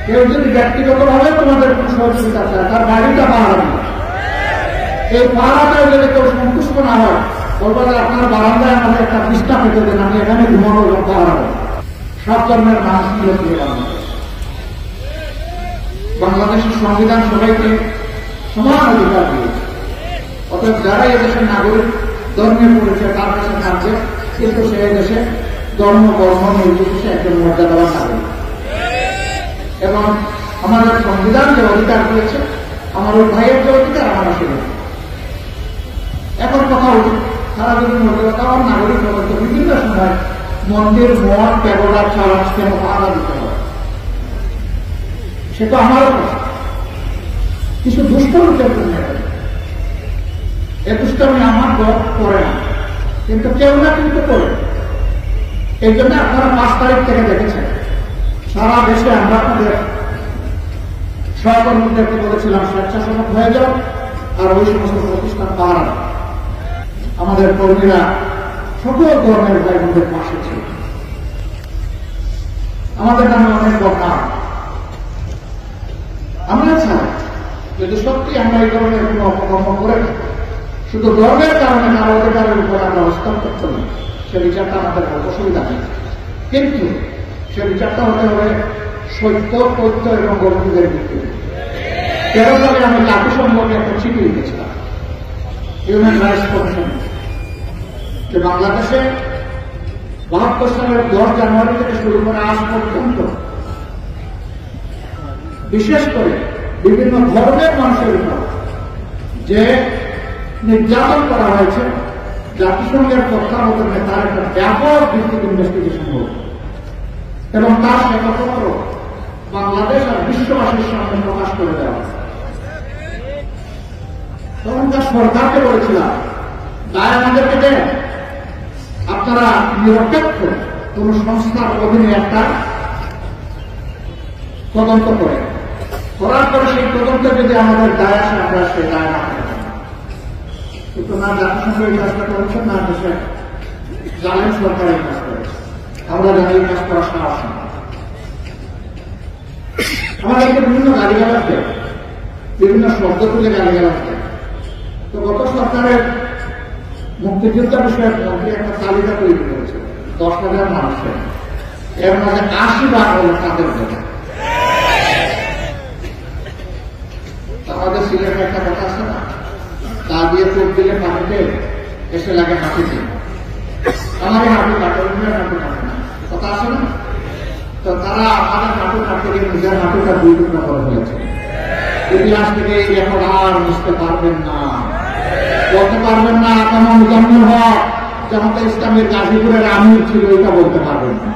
কেউ যদি ব্যক্তিগতভাবে তোমাদের কোনো সহযোগিতা চায়, তার বাড়িটা পাহারা দিবে। এই পাহারাটাও যদি কেউ সন্তুষ্ট না হয়, বলবো যে আপনার বারান্দায় আমাদের একটা বিছনা পেতে দেন, আমি এখানে ঘুমানো পাহারা দেব। সব ধর্মের মানুষ নিয়ে বাংলাদেশের সংবিধান সবাইকে সমান অধিকার দিয়েছে। অর্থাৎ যারা এদেশের নাগরিক ধর্মে পড়েছে তার কাছে থাকবে, কিন্তু সে দেশে ধর্ম কর্ম নির্বিশেষে একজন মর্যাদাবান নাগরিক। এবং আমাদের সংবিধান যে অধিকার দিয়েছে, আমার ওই ভাইয়ের যে অধিকার আমরা সেটা। এখন কথা হচ্ছে তারা যদি মর্যাদাবান নাগরিক হবে তো বিভিন্ন সময় মন্দির মঠ প্যাগোডা চালাচ কেন পাহারা দিতে হবে, সেটা আমারও কথা। কিছু দুষ্ট লোকের জন্য এ দুষ্টামি আমার দল করে না, কিন্তু কেউ না কিন্তু করে। এই জন্য আপনারা 5 তারিখ থেকে দেখেছেন সারা দেশে আমরা আপনাদের সহকর্মীদেরকে বলেছিলাম স্বেচ্ছাসেবক হয়ে যাও আর ওই সমস্ত প্রতিষ্ঠান পাহারা। আমাদের কর্মীরা সকল ধর্মের ভাই বোনদের পাশে ছিল। আমাদের নামে অনেক বদনাম। আমরা চাই যদি সত্যি আমরা এই ধরনের কোন অপকর্ম করে শুধু ধর্মের কারণে কারো অধিকারের উপর আমরা হস্তান্তর করি, সে বিচারটা আমাদের অসুবিধা নেই, কিন্তু সে বিচারটা হতে হবে সত্য তথ্য এবং গণিতের ভিত্তিতে। 13 সালে আমি জাতিসংঘকে একটা চিঠি লিখেছিলাম হিউম্যান রাইটস কমিশন, যে বাংলাদেশে 72 সালের 10 জানুয়ারি থেকে শুরু করে আজ পর্যন্ত বিশেষ করে বিভিন্ন ধর্মের মানুষের উপর যে নির্যাতন করা হয়েছে, জাতিসংঘের তত্ত্বাবধানে তার একটা ব্যাপক ভিত্তিক ইনভেস্টিগেশন হল এবং তার শ্বেতপত্র বাংলাদেশ আর বিশ্ববাসীর সামনে প্রকাশ করে দেওয়া হয়। তখন তার সরকারকে বলেছিলাম দায় আমাদেরকে দেন, আপনারা নিরপেক্ষ কোন সংস্থার অধীনে একটা তদন্ত করার পরে সেই তদন্তে যদি আমাদের দায় আসে আমরা সেই দায় না করতে পারি। কিন্তু না জাতিসংঘ এই কাজটা করেছে, না দেশে জানেন সরকার এই কাজ করেছে। আমরা জানি এই কাজ করার সাহস নেই। আমাদেরকে বিভিন্ন গালিগালাজ দেয়, বিভিন্ন শব্দ তুলে গালিগালাজ দেয়। তো গত সরকারের মুক্তিযুদ্ধ বিষয়ক মন্ত্রী একটা তালিকা তৈরি করেছে 10,000 মানুষের, এর মধ্যে 80 ভাগ হল তাদের জন্য। আমাদের সিলেটের একটা কথা আছে না, তা দিয়ে চোখ দিলে পাঠিতে এসে লাগে হাঁটিতে, আমার হাঁটু কাটে হাঁটু কাটে না, কথা আছে না? তো তারা আমাদের হাঁটু কাটতে গিয়ে নিজের হাঁটুটা 2 টুকরা করে ফেলেছে। ইতিহাস থেকে এই রেকর্ড আর বুঝতে পারবেন না, বলতে পারবেন না। আমার মুজাম্মেল হক জামাতে ইসলামের গাজীপুরের আমির ছিল, এটা বলতে পারবেন না।